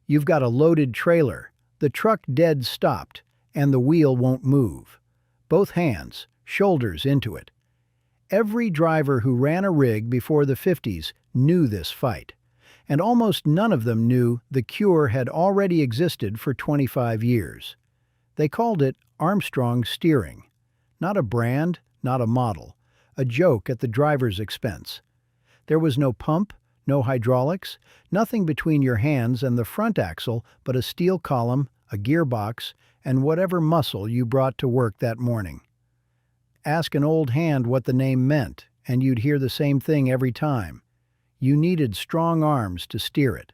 You've got a loaded trailer, the truck dead stopped, and the wheel won't move. Both hands, shoulders into it. Every driver who ran a rig before the 50s knew this fight, and almost none of them knew the cure had already existed for 25 years. They called it Armstrong steering. Not a brand, not a model, a joke at the driver's expense. There was no pump, no hydraulics, nothing between your hands and the front axle but a steel column, a gearbox, and whatever muscle you brought to work that morning. Ask an old hand what the name meant, and you'd hear the same thing every time. You needed strong arms to steer it.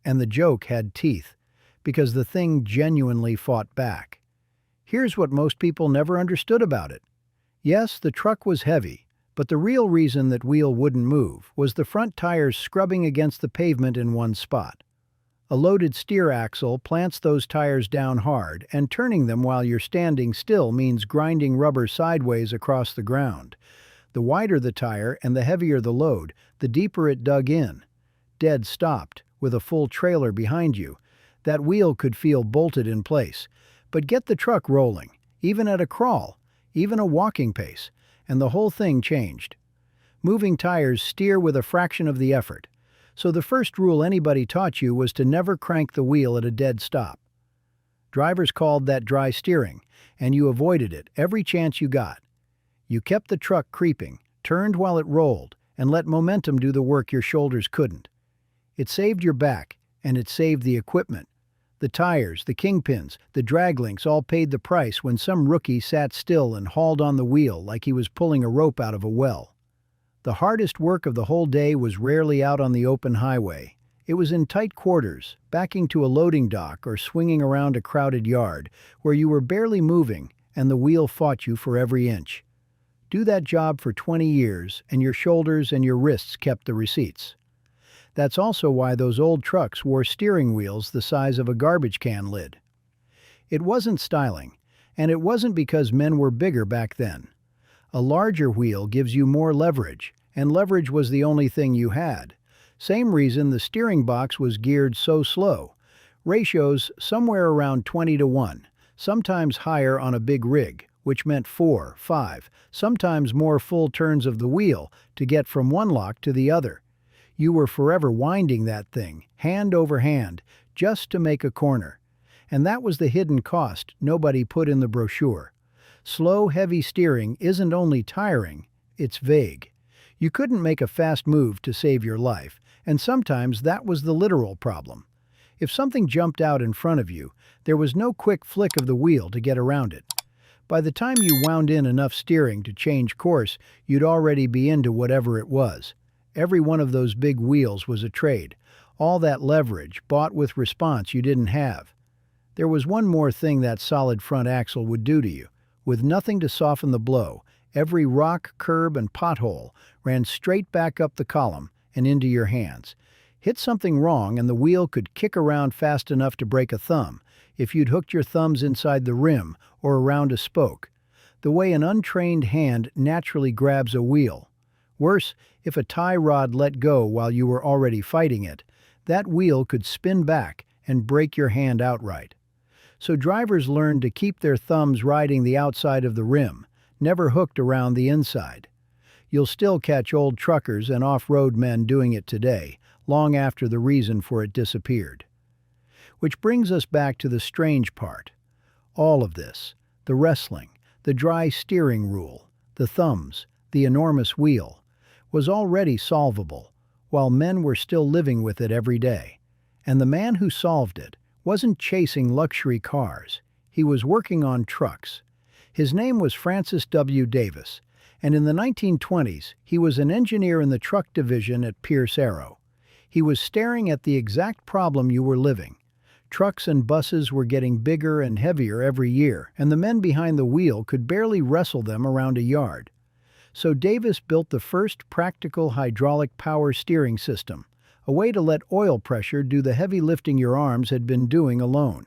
And the joke had teeth, because the thing genuinely fought back. Here's what most people never understood about it. Yes, the truck was heavy, but the real reason that wheel wouldn't move was the front tires scrubbing against the pavement in one spot. A loaded steer axle plants those tires down hard, and turning them while you're standing still means grinding rubber sideways across the ground. The wider the tire and the heavier the load, the deeper it dug in. Dead stopped, with a full trailer behind you. That wheel could feel bolted in place. But get the truck rolling, even at a crawl, even a walking pace, and the whole thing changed. Moving tires steer with a fraction of the effort. So the first rule anybody taught you was to never crank the wheel at a dead stop. Drivers called that dry steering, and you avoided it every chance you got. You kept the truck creeping, turned while it rolled, and let momentum do the work your shoulders couldn't. It saved your back, and it saved the equipment. The tires, the kingpins, the drag links all paid the price when some rookie sat still and hauled on the wheel like he was pulling a rope out of a well. The hardest work of the whole day was rarely out on the open highway. It was in tight quarters, backing to a loading dock or swinging around a crowded yard, where you were barely moving and the wheel fought you for every inch. Do that job for 20 years, and your shoulders and your wrists kept the receipts. That's also why those old trucks wore steering wheels the size of a garbage can lid. It wasn't styling, and it wasn't because men were bigger back then. A larger wheel gives you more leverage, and leverage was the only thing you had. Same reason the steering box was geared so slow. Ratios somewhere around 20-1, sometimes higher on a big rig, which meant 4, 5, sometimes more full turns of the wheel to get from one lock to the other. You were forever winding that thing, hand over hand, just to make a corner. And that was the hidden cost nobody put in the brochure. Slow, heavy steering isn't only tiring, it's vague. You couldn't make a fast move to save your life, and sometimes that was the literal problem. If something jumped out in front of you, there was no quick flick of the wheel to get around it. By the time you wound in enough steering to change course, you'd already be into whatever it was. Every one of those big wheels was a trade. All that leverage, bought with response you didn't have. There was one more thing that solid front axle would do to you. With nothing to soften the blow, every rock, curb, and pothole ran straight back up the column and into your hands. Hit something wrong and the wheel could kick around fast enough to break a thumb, if you'd hooked your thumbs inside the rim or around a spoke. The way an untrained hand naturally grabs a wheel. Worse, if a tie rod let go while you were already fighting it, that wheel could spin back and break your hand outright. So drivers learned to keep their thumbs riding the outside of the rim, never hooked around the inside. You'll still catch old truckers and off-road men doing it today, long after the reason for it disappeared. Which brings us back to the strange part. All of this, the wrestling, the dry steering rule, the thumbs, the enormous wheel, was already solvable, while men were still living with it every day. And the man who solved it wasn't chasing luxury cars. He was working on trucks. His name was Francis W. Davis, and in the 1920s, he was an engineer in the truck division at Pierce Arrow. He was staring at the exact problem you were living. Trucks and buses were getting bigger and heavier every year, and the men behind the wheel could barely wrestle them around a yard. So Davis built the first practical hydraulic power steering system, a way to let oil pressure do the heavy lifting your arms had been doing alone.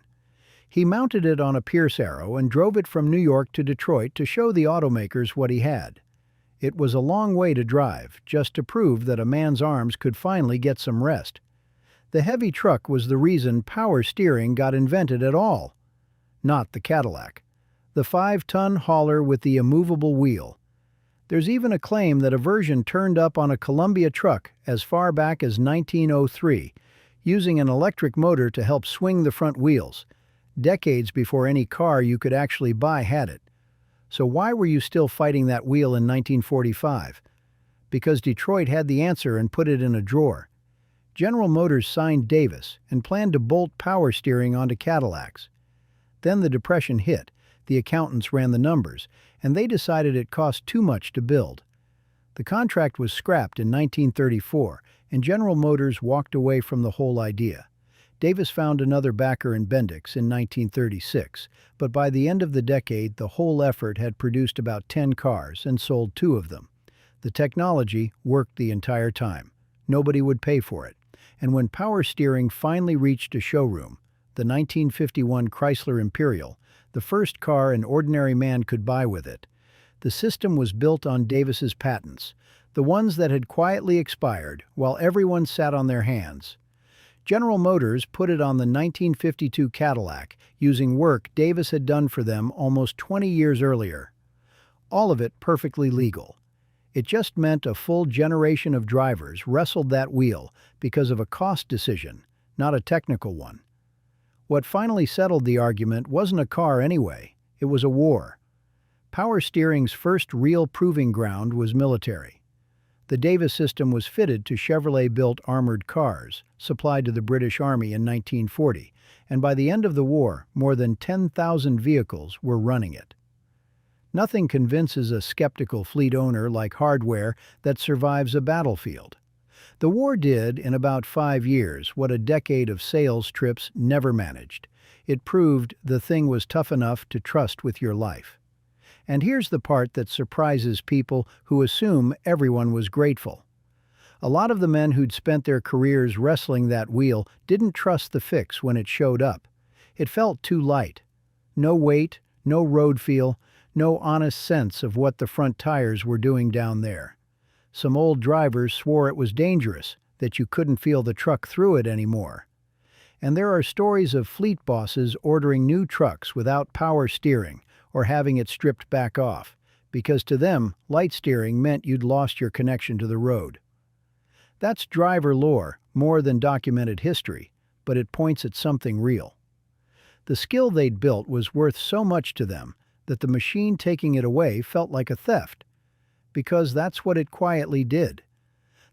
He mounted it on a Pierce Arrow and drove it from New York to Detroit to show the automakers what he had. It was a long way to drive, just to prove that a man's arms could finally get some rest. The heavy truck was the reason power steering got invented at all, not the Cadillac. The 5-ton hauler with the immovable wheel. There's even a claim that a version turned up on a Columbia truck as far back as 1903, using an electric motor to help swing the front wheels, decades before any car you could actually buy had it. So why were you still fighting that wheel in 1945? Because Detroit had the answer and put it in a drawer. General Motors signed Davis and planned to bolt power steering onto Cadillacs. Then the Depression hit, the accountants ran the numbers, and they decided it cost too much to build. The contract was scrapped in 1934, and General Motors walked away from the whole idea. Davis found another backer in Bendix in 1936, but by the end of the decade, the whole effort had produced about 10 cars and sold 2 of them. The technology worked the entire time. Nobody would pay for it. And when power steering finally reached a showroom, the 1951 Chrysler Imperial, the first car an ordinary man could buy with it, the system was built on Davis's patents, the ones that had quietly expired while everyone sat on their hands. General Motors put it on the 1952 Cadillac, using work Davis had done for them almost 20 years earlier. All of it perfectly legal. It just meant a full generation of drivers wrestled that wheel because of a cost decision, not a technical one. What finally settled the argument wasn't a car anyway, it was a war. Power steering's first real proving ground was military. The Davis system was fitted to Chevrolet-built armored cars, supplied to the British Army in 1940, and by the end of the war, more than 10,000 vehicles were running it. Nothing convinces a skeptical fleet owner like hardware that survives a battlefield. The war did, in about 5 years, what a decade of sales trips never managed. It proved the thing was tough enough to trust with your life. And here's the part that surprises people who assume everyone was grateful. A lot of the men who'd spent their careers wrestling that wheel didn't trust the fix when it showed up. It felt too light. No weight, no road feel, no honest sense of what the front tires were doing down there. Some old drivers swore it was dangerous, that you couldn't feel the truck through it anymore. And there are stories of fleet bosses ordering new trucks without power steering or having it stripped back off, because to them, light steering meant you'd lost your connection to the road. That's driver lore, more than documented history, but it points at something real. The skill they'd built was worth so much to them that the machine taking it away felt like a theft, because that's what it quietly did.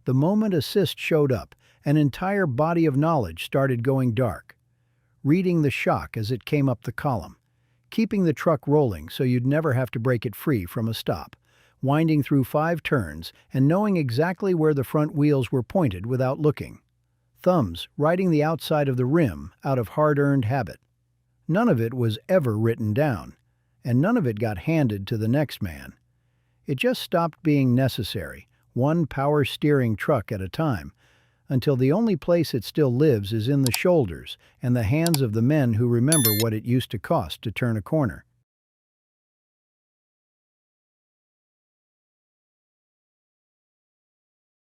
The moment assist showed up, an entire body of knowledge started going dark. Reading the shock as it came up the column, keeping the truck rolling so you'd never have to break it free from a stop, winding through 5 turns and knowing exactly where the front wheels were pointed without looking. Thumbs riding the outside of the rim out of hard-earned habit. None of it was ever written down, and none of it got handed to the next man. It just stopped being necessary, one power steering truck at a time, until the only place it still lives is in the shoulders and the hands of the men who remember what it used to cost to turn a corner.